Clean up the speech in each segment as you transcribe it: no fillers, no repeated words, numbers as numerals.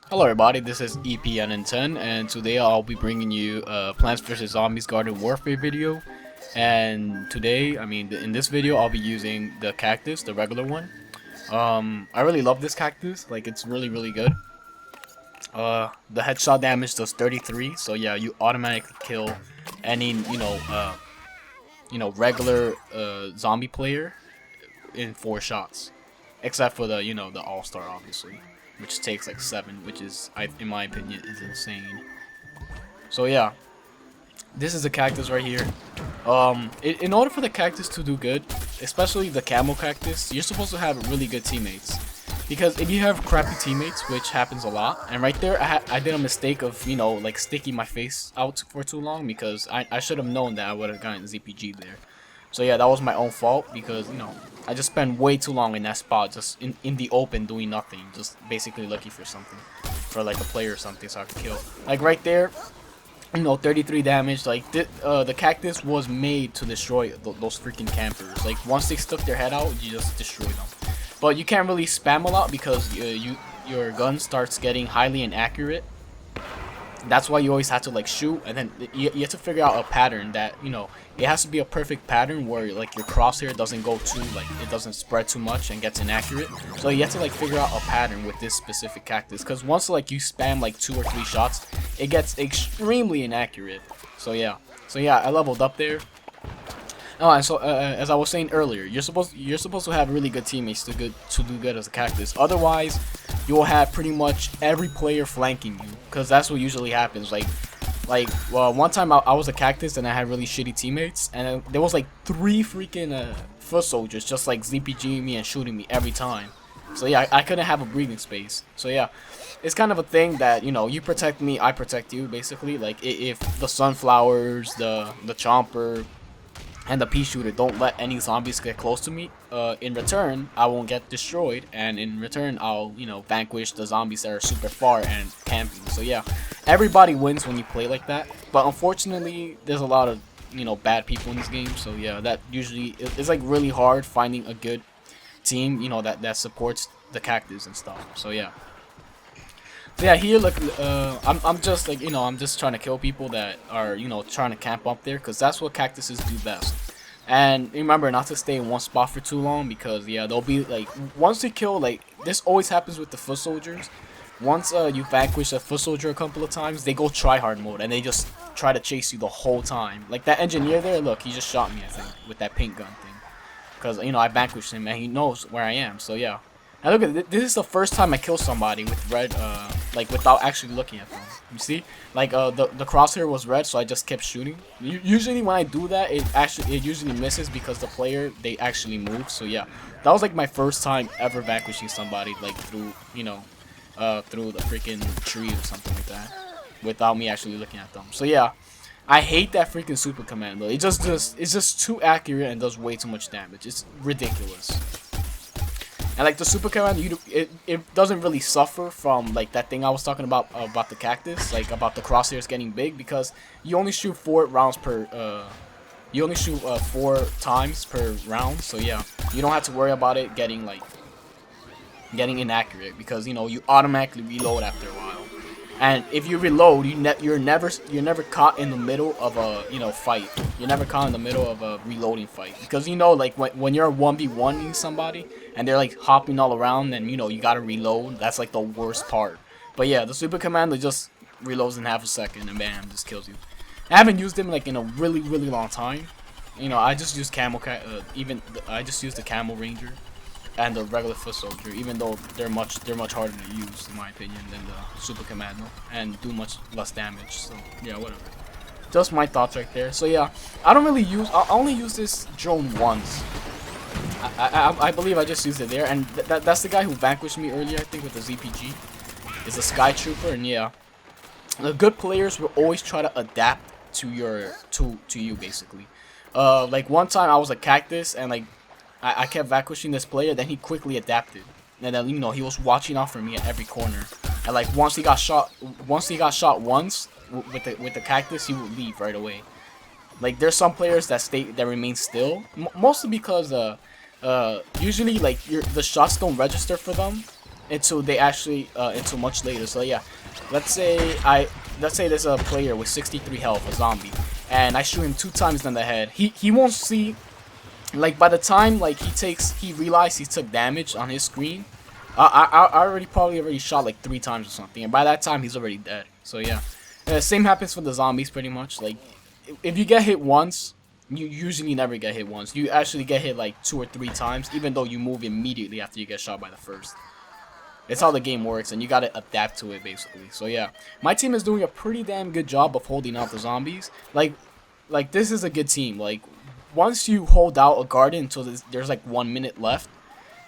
Hello everybody, this is EPN10 and today I'll be bringing you a Plants vs Zombies Garden Warfare video. And today, in this video I'll be using the Cactus, the regular one. I really love this Cactus, like it's really good. The headshot damage does 33, so yeah, you automatically kill any, regular zombie player in 4 shots. Except for the all-star obviously, which takes like 7, which is, in my opinion, is insane. So yeah, this is a cactus right here. In order for the cactus to do good, especially the camel cactus, you're supposed to have really good teammates. Because if you have crappy teammates, which happens a lot, and right there I did a mistake of, like sticking my face out for too long because I should have known that I would have gotten ZPG there. So yeah, that was my own fault because, I just spent way too long in that spot, just in the open doing nothing, just basically looking for something, for like a player or something so I could kill. Like right there, 33 damage. Like the cactus was made to destroy those freaking campers. Like once they stuck their head out, you just destroy them. But you can't really spam a lot because your gun starts getting highly inaccurate. That's why you always have to like shoot, and then you have to figure out a pattern that it has to be a perfect pattern where like your crosshair doesn't go too, like it doesn't spread too much and gets inaccurate. So you have to like figure out a pattern with this specific cactus, because once like you spam like 2 or 3 shots, it gets extremely inaccurate. So yeah, I leveled up there. Oh, and so as I was saying earlier, you're supposed to have really good teammates to do good as a cactus. Otherwise, you will have pretty much every player flanking you, because that's what usually happens. Well, one time I was a cactus and I had really shitty teammates, and there was like 3 freaking foot soldiers just like ZPGing me and shooting me every time. So yeah, I couldn't have a breathing space. So yeah, it's kind of a thing that you protect me, I protect you basically. Like if the sunflowers, the chomper, and the pea shooter don't let any zombies get close to me, in return I won't get destroyed, and in return I'll vanquish the zombies that are super far and camping. So yeah, everybody wins when you play like that, but unfortunately there's a lot of bad people in this game. So yeah, that usually it's like really hard finding a good team that supports the cactus and stuff. So yeah. So yeah, here look, I'm just like I'm just trying to kill people that are trying to camp up there, because that's what cactuses do best. And remember not to stay in one spot for too long, because yeah, they'll be like, once you kill, like this always happens with the foot soldiers. Once you vanquish a foot soldier a couple of times, they go try hard mode and they just try to chase you the whole time. Like that engineer there, look, he just shot me I think with that paint gun thing, because I vanquished him and he knows where I am. So yeah. Now look at this. This is the first time I kill somebody with red, like without actually looking at them. You see, like the crosshair was red, so I just kept shooting. Usually when I do that, it usually misses because the player, they actually move. So yeah, that was like my first time ever vanquishing somebody like through through the freaking tree or something like that, without me actually looking at them. So yeah, I hate that freaking super commando. It's just too accurate and does way too much damage. It's ridiculous. And like the super command, it doesn't really suffer from like that thing I was talking about the cactus, like about the crosshairs getting big, because you only shoot 4 rounds per you only shoot 4 times per round. So yeah, you don't have to worry about it getting inaccurate, because you automatically reload after a while. And if you reload, you're never caught in the middle of a fight. You're never caught in the middle of a reloading fight, because like when you're 1v1ing somebody and they're like hopping all around, and you gotta reload. That's like the worst part. But yeah, the super commando just reloads in half a second and bam, just kills you. I haven't used him like in a really long time. I just use I just use the camel ranger and the regular foot soldier, even though they're much harder to use in my opinion than the super commando and do much less damage. So yeah, whatever. Just my thoughts right there. So yeah, I only use this drone once. I believe I just used it there, and that's the guy who vanquished me earlier, I think, with the ZPG. Is a sky trooper. And yeah, the good players will always try to adapt to you basically. Like one time I was a cactus and like I kept vanquishing this player, then he quickly adapted, and then he was watching out for me at every corner. And like once he got shot once with the cactus, he would leave right away. Like there's some players that remain still, mostly because usually like the shots don't register for them until they actually until much later. So yeah, let's say there's a player with 63 health, a zombie, and I shoot him 2 times in the head. He won't see, like, by the time like he realized he took damage on his screen. I already shot like 3 times or something, and by that time he's already dead. So yeah, same happens for the zombies pretty much. Like, if you get hit once, you usually never get hit once. You actually get hit like 2 or 3 times, even though you move immediately after you get shot by the first. It's how the game works, and you gotta adapt to it basically. So yeah, my team is doing a pretty damn good job of holding out the zombies. Like this is a good team. Like, once you hold out a garden until there's like 1 minute left.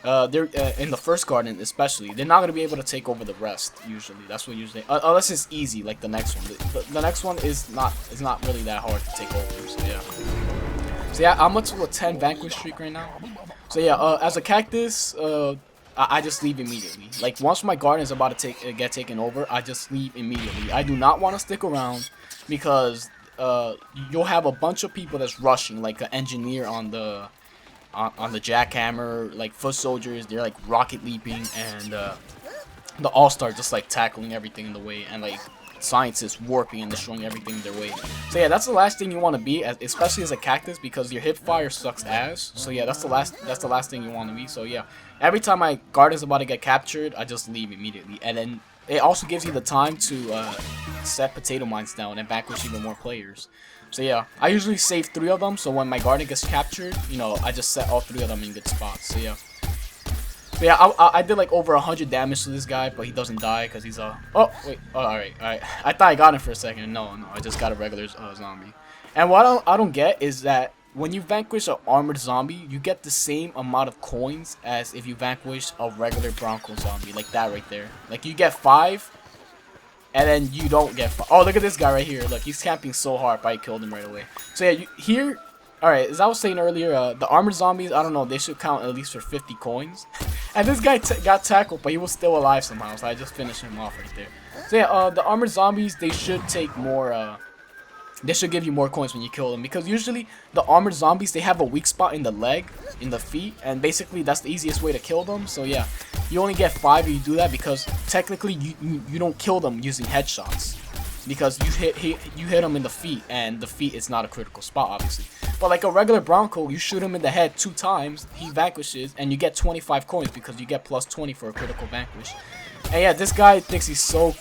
They're in the first garden especially. They're not gonna be able to take over the rest usually. That's what usually, unless it's easy like the next one. The next one is not really that hard to take over. So yeah, I'm up to a 10 vanquish streak right now. So yeah, as a cactus, I just leave immediately. Like, once my garden is about to get taken over, I just leave immediately. I do not want to stick around because you'll have a bunch of people that's rushing, like an engineer on the jackhammer, like foot soldiers. They're like rocket leaping, and the all-star just like tackling everything in the way, and like scientists warping and destroying everything in their way. So yeah, that's the last thing you want to be, especially as a cactus, because your hip fire sucks ass. So yeah, that's the last thing you want to be. So yeah, every time my garden is about to get captured, I just leave immediately, and then it also gives you the time to set potato mines down and vanquish even more players. So yeah, I usually save 3 of them, so when my garden gets captured, you know, I just set all 3 of them in good spots. So yeah. So yeah, I did like over 100 damage to this guy, but he doesn't die because he's a... Oh, wait. Oh, alright. I thought I got him for a second. No, I just got a regular zombie. And what I don't get is that when you vanquish an armored zombie, you get the same amount of coins as if you vanquish a regular Bronco zombie. Like that right there. Like, you get 5... and then you don't get... Oh, look at this guy right here. Look, he's camping so hard, but I killed him right away. So yeah, here... Alright, as I was saying earlier, the armored zombies, I don't know, they should count at least for 50 coins. And this guy got tackled, but he was still alive somehow, so I just finished him off right there. So yeah, the armored zombies, they should take more... they should give you more coins when you kill them, because usually the armored zombies, they have a weak spot in the leg, in the feet, and basically that's the easiest way to kill them. So yeah, you only get 5 if you do that, because technically you don't kill them using headshots, because you hit them in the feet, and the feet is not a critical spot obviously. But like a regular Bronco, you shoot him in the head 2 times, he vanquishes, and you get 25 coins because you get plus 20 for a critical vanquish. And yeah, this guy thinks he's so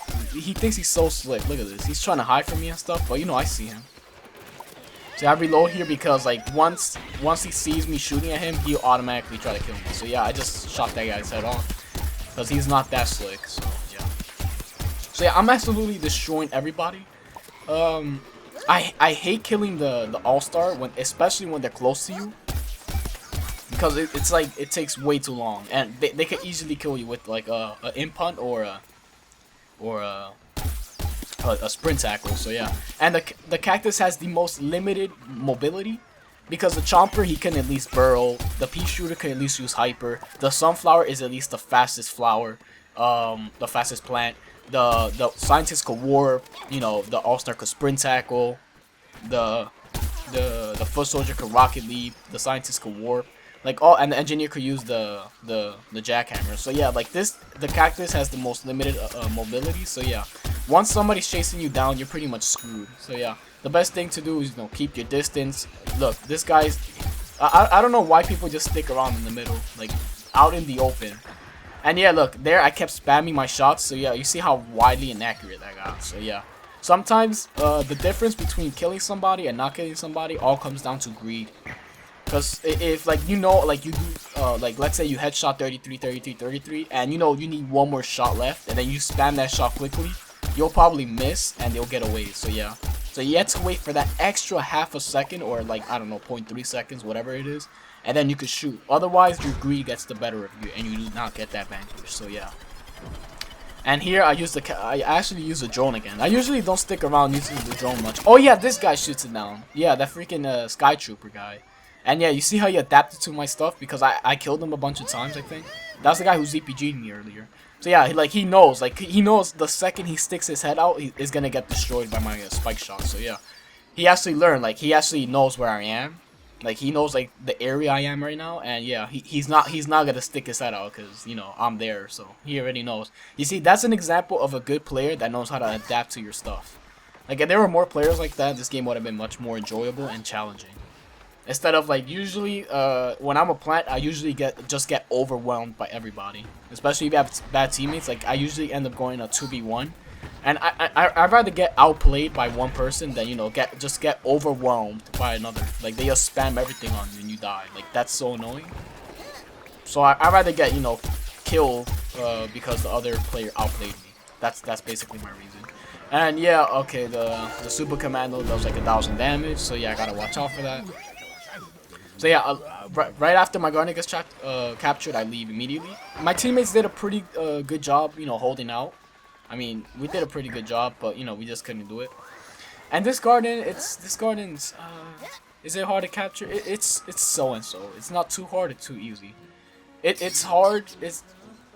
slick. Look at this. He's trying to hide from me and stuff, but you know I see him. So I reload here because like once he sees me shooting at him, he'll automatically try to kill me. So yeah, I just shot that guy's head off because he's not that slick. So yeah. So yeah, I'm absolutely destroying everybody. I hate killing the all-star especially when they're close to you. Because it's like, it takes way too long, and they can easily kill you with like a impunt or a sprint tackle. So yeah, and the cactus has the most limited mobility, because the chomper, he can at least burrow, the pea shooter can at least use hyper, the sunflower is at least the fastest flower, the fastest plant, the scientist could warp, you know, the all-star could sprint tackle, the foot soldier could rocket leap, the scientist could warp. Like, and the engineer could use the jackhammer. So yeah, like the cactus has the most limited mobility. So yeah, once somebody's chasing you down, you're pretty much screwed. So yeah, the best thing to do is, you know, keep your distance. Look, this guy's... I don't know why people just stick around in the middle, like out in the open. And yeah, look, there I kept spamming my shots. So yeah, you see how widely inaccurate that got. So yeah, sometimes the difference between killing somebody and not killing somebody all comes down to greed. Because if, like, you know, like, you do, like, let's say you headshot 33, and you know you need 1 more shot left, and then you spam that shot quickly, you'll probably miss, and they'll get away. So yeah, so you have to wait for that extra half a second, or like, I don't know, 0.3 seconds, whatever it is, and then you can shoot. Otherwise, your greed gets the better of you, and you do not get that vanquish. So yeah. And here I actually use the drone again. I usually don't stick around using the drone much. Oh yeah, this guy shoots it down. Yeah, that freaking Sky Trooper guy. And yeah, you see how he adapted to my stuff because I killed him a bunch of times, I think. That's the guy who ZPG'd me earlier. So yeah, he knows the second he sticks his head out, he is gonna get destroyed by my spike shot. So yeah, he actually learned, like, he actually knows where I am. Like he knows like the area I am right now, and yeah, he's not gonna stick his head out because you know I'm there, so he already knows. You see, that's an example of a good player that knows how to adapt to your stuff. Like if there were more players like that, this game would have been much more enjoyable and challenging. Instead of like usually, when I'm a plant, I usually get overwhelmed by everybody, especially if you have bad teammates. Like I usually end up going a 2v1. And I'd rather get outplayed by one person than, you know, get overwhelmed by another. Like, they just spam everything on you and you die. Like, that's so annoying. So I'd rather get, you know, killed because the other player outplayed me. That's basically my reason. And yeah, okay, the super commando does like 1,000 damage. So yeah, I gotta watch out for that. So yeah, right after my Guardian gets captured, I leave immediately. My teammates did a pretty good job, you know, holding out. I mean, we did a pretty good job, but you know, we just couldn't do it. And this garden's is it hard to capture? It's so and so. It's not too hard or too easy. It's hard.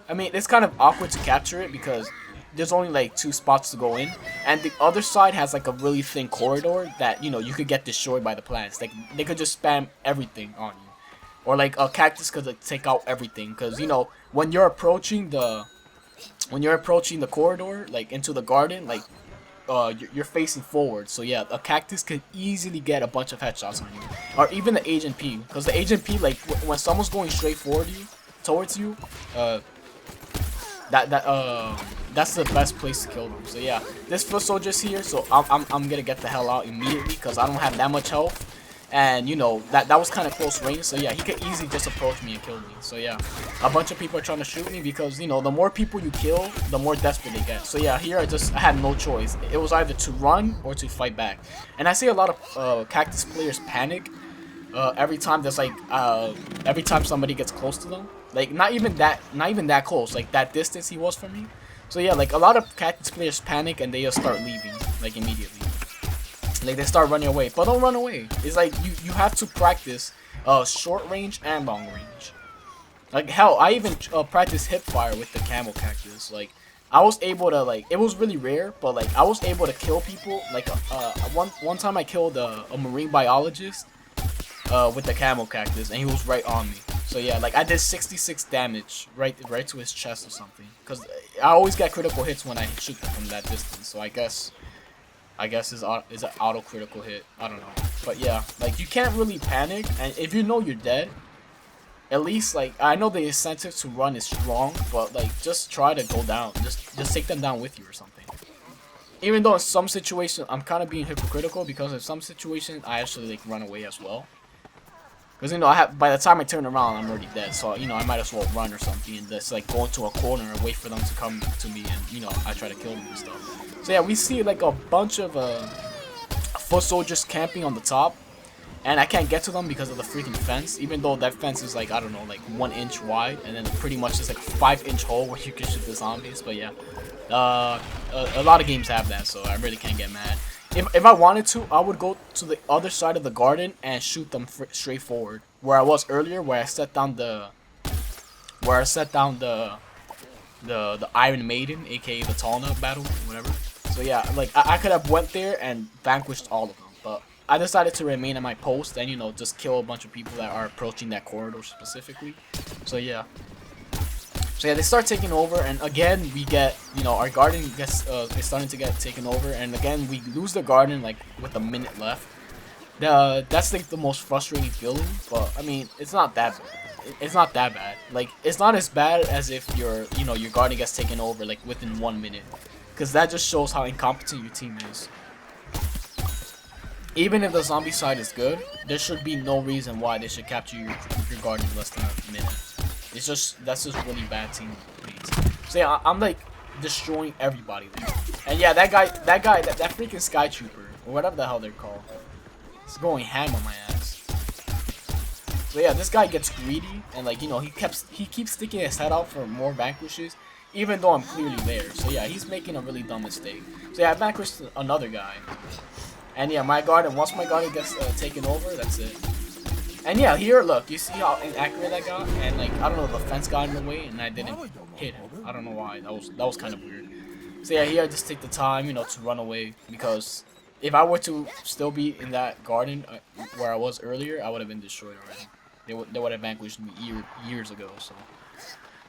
I mean, it's kind of awkward to capture it because there's only like 2 spots to go in, and the other side has like a really thin corridor that, you know, you could get destroyed by the plants. Like they could just spam everything on you, or like a cactus could like take out everything. Because you know, when you're approaching the corridor, like into the garden, like you're facing forward. So yeah, a cactus could easily get a bunch of headshots on you, or even the Agent P. Because the Agent P, like when someone's going straight towards you, that's the best place to kill them. So yeah, this foot soldier's here, so I'm gonna get the hell out immediately because I don't have that much health. And you know, that was kind of close range, so yeah, he could easily just approach me and kill me. So yeah, a bunch of people are trying to shoot me because, you know, the more people you kill, the more desperate they get. So yeah, here I had no choice. It was either to run or to fight back. And I see a lot of Cactus players panic every time every time somebody gets close to them. Like not even that close, like that distance he was from me. So yeah, like a lot of Cactus players panic and they just start leaving like immediately. Like they start running away, but don't run away. It's like you have to practice short range and long range. Like hell, I even practiced hip fire with the camel cactus. Like I was able to, like, it was really rare, but like I was able to kill people. Like one time I killed a marine biologist with the camel cactus, and he was right on me. So yeah, like I did 66 damage right to his chest or something. Cause I always get critical hits when I shoot them from that distance. So I guess is an auto critical hit. I don't know, but yeah, like you can't really panic, and if you know you're dead, at least like I know the incentive to run is strong, but like just try to go down, just take them down with you or something. Even though in some situations I'm kind of being hypocritical because in some situations I actually like run away as well. Because, you know, by the time I turn around, I'm already dead. So, you know, I might as well run or something and just, like, go into a corner and wait for them to come to me. And, you know, I try to kill them and stuff. So, yeah, we see, like, a bunch of foot soldiers camping on the top. And I can't get to them because of the freaking fence. Even though that fence is, like, I don't know, like, 1 inch wide. And then pretty much just, like, a 5-inch hole where you can shoot the zombies. But, yeah, a lot of games have that, so I really can't get mad. If I wanted to, I would go to the other side of the garden and shoot them straight forward, where I was earlier, where I set down the Iron Maiden, aka the Talna battle, whatever. So yeah, like I could have went there and vanquished all of them, but I decided to remain at my post and, you know, just kill a bunch of people that are approaching that corridor specifically. So yeah. So yeah, they start taking over, and again we get, you know, our garden is starting to get taken over, and again we lose the garden like with a minute left. That's like the most frustrating feeling, but I mean it's not that bad. Like it's not as bad as if your garden gets taken over like within 1 minute, because that just shows how incompetent your team is. Even if the zombie side is good, there should be no reason why they should capture your garden in less than a minute. That's just really bad teammates. So yeah, I'm like destroying everybody there. And yeah, that freaking Sky Trooper, or whatever the hell they're called, is going ham on my ass. So yeah, this guy gets greedy, and like, you know, he keeps sticking his head out for more vanquishes, even though I'm clearly there. So yeah, he's making a really dumb mistake. So yeah, I vanquished another guy. And yeah, once my garden gets taken over, that's it. And yeah, here, look, you see how inaccurate I got, and like I don't know, the fence got in the way, and I didn't hit him. I don't know why. That was kind of weird. So yeah, here I just take the time, you know, to run away because if I were to still be in that garden where I was earlier, I would have been destroyed already. They would have vanquished me years ago. So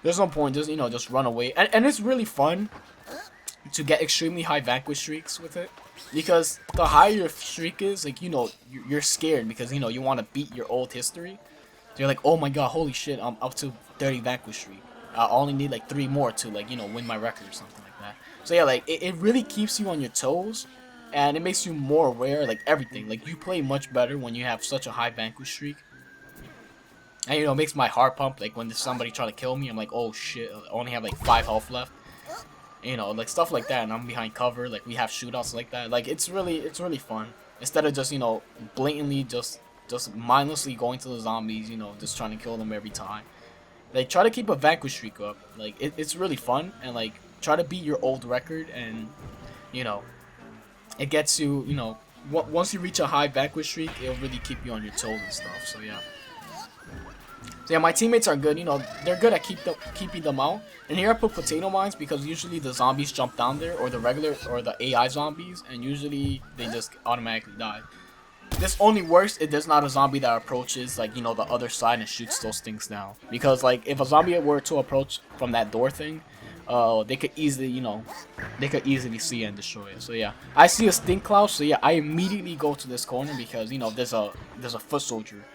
there's no point. Just just run away. And it's really fun to get extremely high vanquish streaks with it, because the higher your streak is, like you're scared because you want to beat your old history. So you're like, oh my god, holy shit, I'm up to 30 vanquish streak. I only need like 3 more to like win my record or something like that. So yeah, like it really keeps you on your toes, and it makes you more aware, like everything. Like you play much better when you have such a high vanquish streak. And it makes my heart pump. Like when there's somebody trying to kill me, I'm like, oh shit, I only have like 5 health left. Like stuff like that, and I'm behind cover. Like we have shootouts like that. Like it's really fun. Instead of just blatantly just mindlessly going to the zombies, just trying to kill them every time. Like try to keep a vanquish streak up. Like it's really fun, and like try to beat your old record, and it gets you. Once you reach a high vanquish streak, it'll really keep you on your toes and stuff. So yeah. So yeah, my teammates are good. They're good at keeping them out. And here I put potato mines because usually the zombies jump down there, or the AI zombies, and usually they just automatically die. This only works if there's not a zombie that approaches the other side and shoots those things down. Because like if a zombie were to approach from that door thing, they could easily see and destroy it. So yeah, I see a stink cloud. So yeah, I immediately go to this corner because there's a foot soldier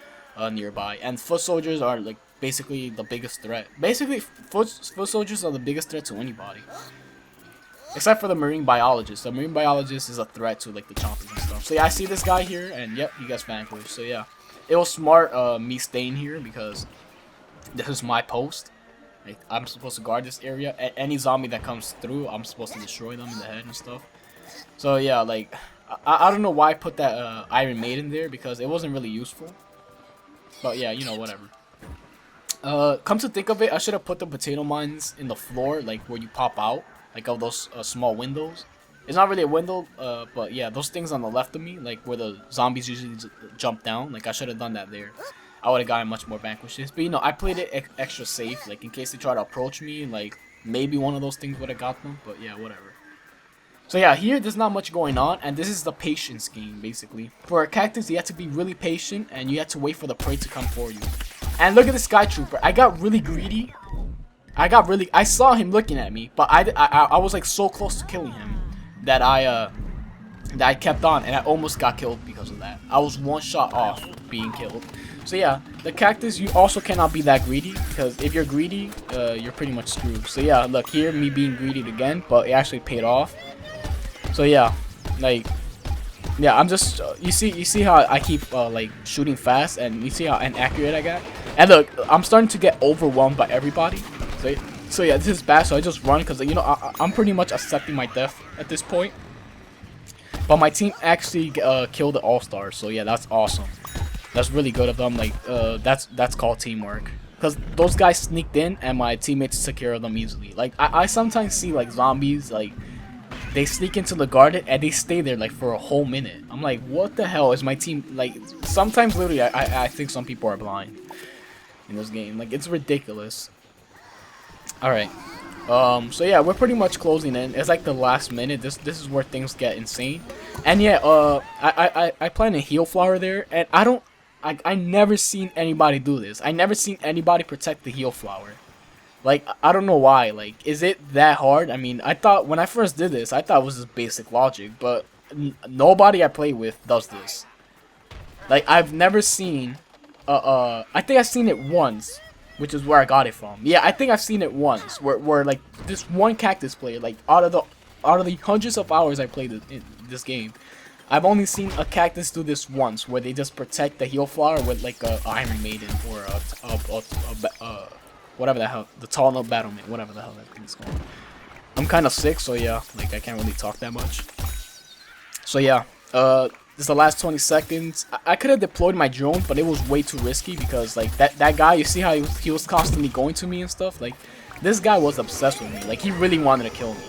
nearby, and foot soldiers are like basically the biggest threat. Basically, foot soldiers are the biggest threat to anybody, except for the marine biologist. The marine biologist is a threat to like the chompers and stuff. So yeah, I see this guy here, and yep, he gets vanquished. So yeah, it was smart me staying here because this is my post. Like, I'm supposed to guard this area. Any zombie that comes through, I'm supposed to destroy them in the head and stuff. So yeah, like I don't know why I put that Iron Maiden there because it wasn't really useful. But yeah, whatever. Come to think of it, I should have put the potato mines in the floor, like where you pop out, like of those small windows. It's not really a window, but yeah, those things on the left of me, like where the zombies usually jump down. Like I should have done that there. I would have gotten much more vanquishes. But I played it extra safe, like in case they try to approach me, like maybe one of those things would have got them. But yeah, whatever. So yeah, here there's not much going on, and this is the patience game, basically. For a cactus, you have to be really patient, and you have to wait for the prey to come for you. And look at the Sky Trooper. I got really greedy. I saw him looking at me, but I was like so close to killing him that I kept on, and I almost got killed because of that. I was one shot off being killed. So yeah, the cactus, you also cannot be that greedy, because if you're greedy, you're pretty much screwed. So yeah, look here, me being greedy again, but it actually paid off. So yeah, like, yeah, I'm just you see how I keep like shooting fast, and you see how inaccurate I got. And look, I'm starting to get overwhelmed by everybody. So yeah, this is bad. So I just run because I'm pretty much accepting my death at this point. But my team actually killed the all-star. So yeah, that's awesome. That's really good of them. Like that's called teamwork. Because those guys sneaked in, and my teammates took care of them easily. Like I sometimes see like zombies like. They sneak into the garden and they stay there like for a whole minute. I'm like, what the hell is my team like? Sometimes literally I think some people are blind in this game. Like it's ridiculous. All right. So yeah, we're pretty much closing in. It's like the last minute. This is where things get insane. And yeah, I plant a heal flower there, and I never seen anybody do this. I never seen anybody protect the heal flower. Like, I don't know why. Like, is it that hard? I mean, I thought when I first did this, I thought it was just basic logic, but nobody I play with does this. Like, I've never seen, I think I've seen it once, which is where I got it from. Yeah, I think I've seen it once, where like this one cactus player, like out of the hundreds of hours I played in this game, I've only seen a cactus do this once, where they just protect the heal flower with like a Iron Maiden or whatever the hell, the tall note battlement, whatever the hell that thing's called. I'm kind of sick, so yeah, like I can't really talk that much. So yeah, this is the last 20 seconds. I could have deployed my drone, but it was way too risky because like that guy, you see how he was constantly going to me and stuff. Like this guy was obsessed with me. Like he really wanted to kill me.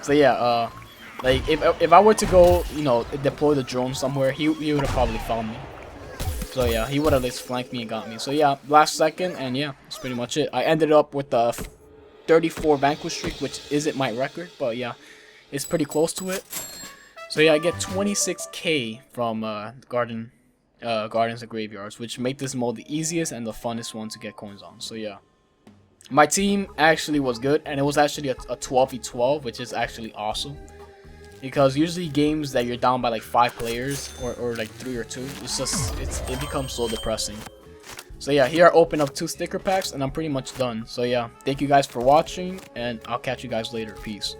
So yeah, like if I were to go, deploy the drone somewhere, he would have probably found me. So yeah, he would have just flanked me and got me. So yeah, last second, and yeah, that's pretty much it. I ended up with a 34 vanquish streak, which isn't my record, but yeah, it's pretty close to it. So yeah, I get 26k from Gardens and Graveyards, which make this mode the easiest and the funnest one to get coins on. So yeah, my team actually was good, and it was actually a 12v12, which is actually awesome. Because usually games that you're down by like 5 players or like 3 or 2, it becomes so depressing. So yeah, here I open up 2 sticker packs and I'm pretty much done. So yeah, thank you guys for watching, and I'll catch you guys later. Peace.